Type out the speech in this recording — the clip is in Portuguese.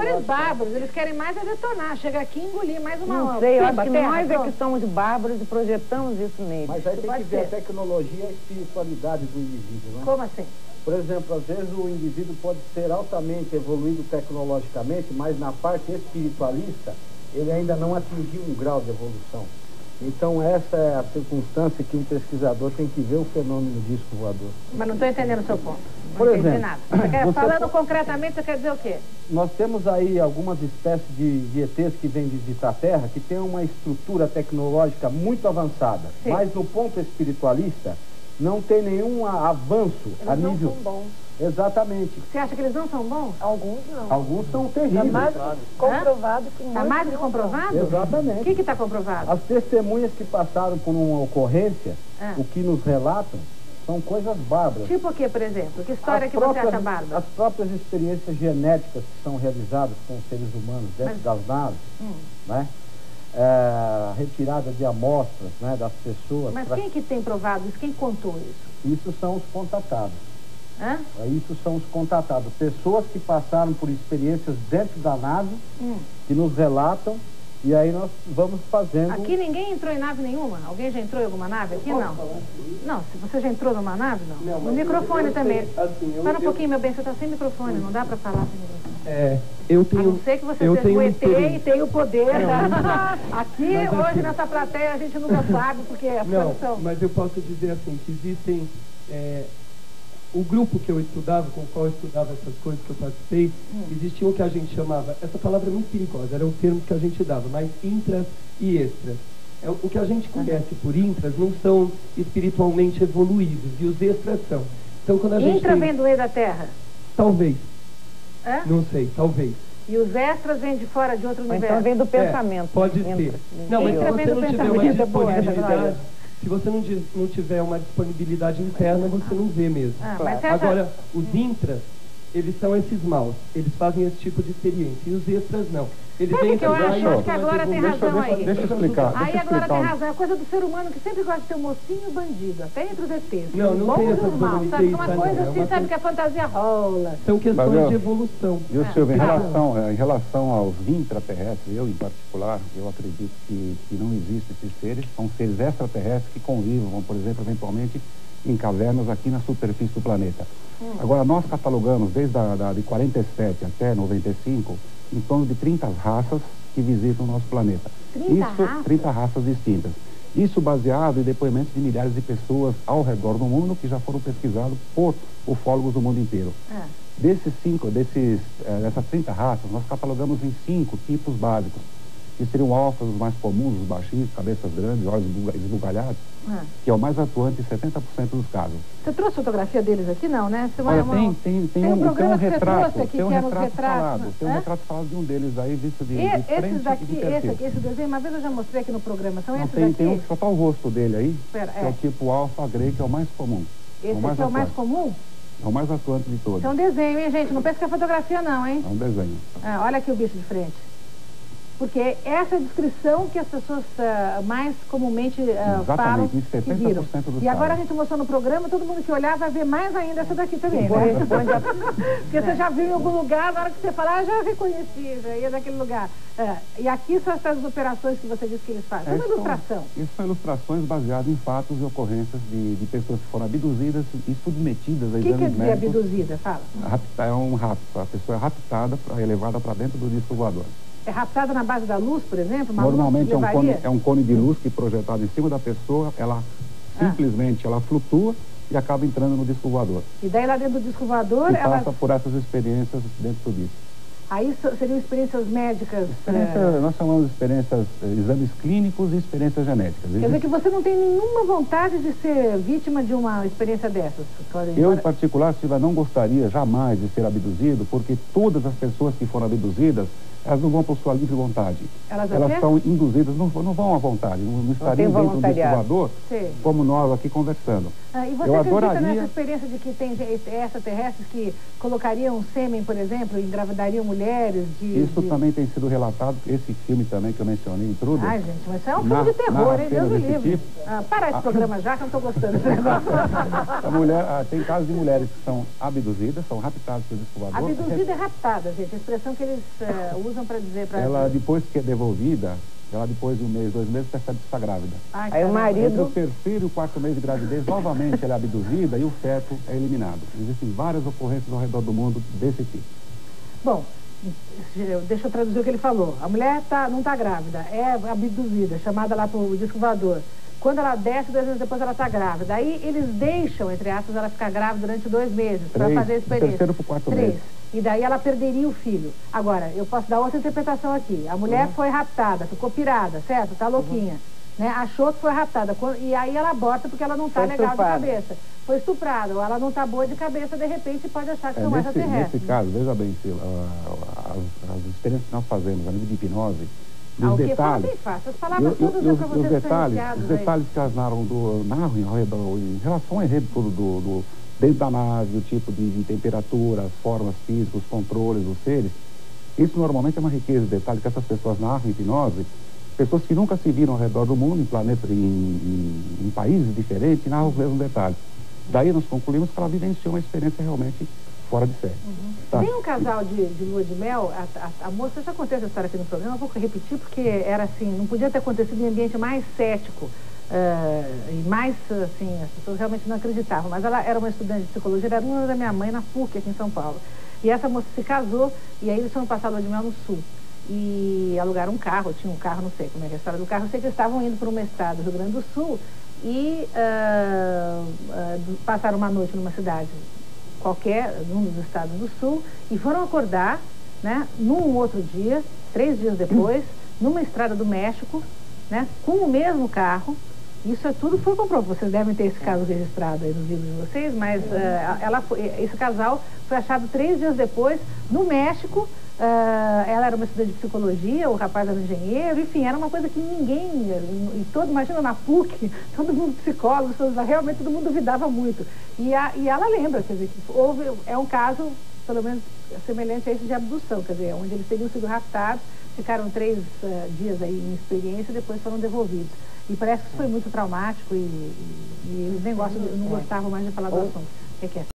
predadores bárbaros, eles querem mais é detonar, chega aqui e engolir mais uma Não sei, eu acho que terra, nós é que somos bárbaros e projetamos isso neles. Mas aí tem que ver a tecnologia e a espiritualidade do indivíduo, né? Como assim? Por exemplo, às vezes o indivíduo pode ser altamente evoluído tecnologicamente, mas na parte espiritualista ele ainda não atingiu um grau de evolução. Então essa é a circunstância que um pesquisador tem que ver o fenômeno disco voador. Mas não estou entendendo o seu ponto. Não Por entendi exemplo, nada. Falando concretamente, você quer dizer o quê? Nós temos aí algumas espécies de ETs que vêm visitar a Terra que têm uma estrutura tecnológica muito avançada. Sim. Mas no ponto espiritualista não tem nenhum avanço a nível... Eles não são bons. Exatamente. Você acha que eles não são bons? Alguns não. Alguns são terríveis. Está mais comprovado que Está mais que comprovado? Exatamente. O que está comprovado? As testemunhas que passaram por uma ocorrência, o que nos relatam, são coisas bárbaras. Tipo o que, por exemplo? Que história que você acha bárbara? As próprias experiências genéticas que são realizadas com os seres humanos dentro das naves, né? Retirada de amostras, né, das pessoas. Mas quem que tem provado isso? Quem contou isso? Isso são os contatados. Hã? Isso são os contatados. Pessoas que passaram por experiências dentro da nave, que nos relatam, e aí nós vamos fazendo... Aqui ninguém entrou em nave nenhuma? Alguém já entrou em alguma nave aqui? Não. Não, se você já entrou numa nave, não. No microfone também. Para um pouquinho, meu bem, você está sem microfone, não dá para falar sem microfone. Eu tenho... A não ser que você seja um ET e tenha o poder da... Aqui, hoje, nessa plateia, a gente nunca sabe, porque é a situação... Não, mas eu posso dizer assim, que existem... O grupo que eu estudava, com o qual eu estudava essas coisas que eu participei, existia o que a gente chamava, essa palavra é muito perigosa, era o termo que a gente dava, mas intras e extras. O que a gente conhece por intras não são espiritualmente evoluídos, e os extras são. Então, quando a gente Intra vem do meio da Terra? Talvez. É? Não sei, talvez. E os extras vêm de fora de outro universo? Então vem do pensamento. Pode ser. Não, mas se você não tiver uma disponibilidade... Se você não tiver uma disponibilidade interna, você não vê mesmo. Agora, os intras, eles são esses maus. Eles fazem esse tipo de experiência. E os extras, não. Eles Sabe o que eu acho que agora tem razão aí? Deixa eu explicar. Aí agora tem razão. É a coisa do ser humano que sempre gosta de ter um mocinho e um bandido. Até entre os ETs. Não tem essa mal, sabe? Uma coisa assim, sabe que a fantasia rola. São questões de evolução. Viu, Silvio, em relação aos intraterrestres, eu em particular, eu acredito que não existem esses seres. São seres extraterrestres que convivam, por exemplo, eventualmente em cavernas aqui na superfície do planeta. Agora, nós catalogamos desde de 47 até 95 em torno de 30 raças que visitam o nosso planeta. 30 raças distintas. Isso baseado em depoimentos de milhares de pessoas ao redor do mundo que já foram pesquisados por ufólogos do mundo inteiro. Dessas 30 raças, nós catalogamos em 5 tipos básicos, que seriam alfas, os mais comuns, os baixinhos, cabeças grandes, olhos esbugalhados, que é o mais atuante em 70% dos casos. Você trouxe fotografia deles aqui, não, né? Olha, tem um programa que retrato, você trouxe aqui, tem um que retrato retratos, falado, tem um retrato falado de um deles aí, visto de esses frente daqui, e de perfil. esse desenho, uma vez eu já mostrei aqui no programa, são Não, esses daqui? Tem um que só está o rosto dele aí, Espera, que é o tipo alfa grey, que é o mais comum. Esse aqui é o mais comum? É o mais atuante de todos. Isso é um desenho, hein, gente? Não pensa que é fotografia, não, hein? É um desenho. Olha aqui o bicho de frente. Porque essa é a descrição que as pessoas mais comumente falam que viram. E agora a gente mostrou no programa, todo mundo que olhar vai ver mais ainda essa daqui também, né? Porque você já viu em algum lugar, na hora que você falar, já reconheci, já ia daquele lugar. E aqui são essas operações que você disse que eles fazem. É uma ilustração. Isso são ilustrações baseadas em fatos e ocorrências de pessoas que foram abduzidas e submetidas a exames médicos. O que quer dizer abduzida? Fala. É um rapto. A pessoa é raptada, levada para dentro do disco voador. É raptada na base da luz, por exemplo? Normalmente é um cone de luz que projetado em cima da pessoa, ela simplesmente ela flutua e acaba entrando no disco voador. E daí lá dentro do disco voador e passa por essas experiências dentro disso. Aí seriam experiências médicas? Nós chamamos de experiências, exames clínicos e experiências genéticas. Quer dizer que você não tem nenhuma vontade de ser vítima de uma experiência dessas? Eu, em particular, Silvia, não gostaria jamais de ser abduzido, porque todas as pessoas que foram abduzidas Elas não vão por sua livre vontade. Elas são induzidas, não vão à vontade, não estariam dentro do descovador, como nós aqui conversando. E você acredita nessa experiência de que tem extraterrestres que colocariam sêmen, por exemplo, e engravidariam mulheres? Isso também tem sido relatado, esse filme também que eu mencionei, Intruder. Ai, gente, mas isso é um filme de terror, hein? Deus me livre. Parar esse programa já, que eu não estou gostando desse negócio. Tem casos de mulheres que são abduzidas, são raptadas pelo descovador. Abduzida e raptada, gente, a expressão que eles usam para dizer para ela, depois que é devolvida, ela depois de 1 mês, 2 meses, percebe que está grávida. Aí o marido... Entre o 3º e o 4º mês de gravidez, novamente ela é abduzida e o feto é eliminado. Existem várias ocorrências ao redor do mundo desse tipo. Bom, deixa eu traduzir o que ele falou. A mulher não está grávida, é abduzida, chamada lá para o disco voador. Quando ela desce, 2 meses depois ela está grávida. Aí eles deixam, entre aspas, ela ficar grávida durante 2 meses para fazer a experiência. 3º para o 4º mês. E daí ela perderia o filho. Agora, eu posso dar outra interpretação aqui. A mulher foi raptada, ficou pirada, certo? Tá louquinha. Né? Achou que foi raptada. E aí ela aborta porque ela não está legal de cabeça. Foi estuprada, ou ela não está boa de cabeça, de repente pode achar que são extraterrestres. Nesse caso, veja bem, Sila, as experiências que nós fazemos a nível de hipnose, os detalhes, bem fácil. As palavras todas é para você os detalhes que elas narram ao redor, em relação ao enredo todo dentro da nave, o tipo de temperatura, as formas físicas, os controles dos seres, isso normalmente é uma riqueza de detalhe que essas pessoas narram em hipnose, pessoas que nunca se viram ao redor do mundo, em planetas, em países diferentes, narram os mesmos detalhes. Daí nós concluímos que ela vivenciou uma experiência realmente fora de série. Tá? Tem um casal de lua de mel, a moça, já contei essa história aqui no programa, eu vou repetir porque era assim, não podia ter acontecido em ambiente mais cético. E mais, assim, as pessoas realmente não acreditavam. Mas ela era uma estudante de psicologia, era aluna da minha mãe na PUC, aqui em São Paulo. E essa moça se casou, e aí eles foram passar a lua de mel no sul. E alugaram um carro, tinha um carro, não sei como é que é a história do carro, eu sei que eles estavam indo para um mestrado do Rio Grande do Sul e passaram uma noite numa cidade qualquer, num dos estados do sul, e foram acordar, né, num outro dia, 3 dias depois, numa estrada do México, né, com o mesmo carro. Isso tudo foi comprovado. Vocês devem ter esse caso registrado aí nos livros de vocês, mas esse casal foi achado 3 dias depois no México. Ela era uma estudante de psicologia, o rapaz era engenheiro, enfim, era uma coisa que ninguém, imagina na PUC, todo mundo psicólogo, realmente todo mundo duvidava muito. E ela lembra, quer dizer, que é um caso, pelo menos, semelhante a esse de abdução, quer dizer, onde eles teriam sido raptados, ficaram 3 dias aí em experiência e depois foram devolvidos. E parece que isso foi muito traumático e eles nem não gostavam mais de falar do assunto. O que é?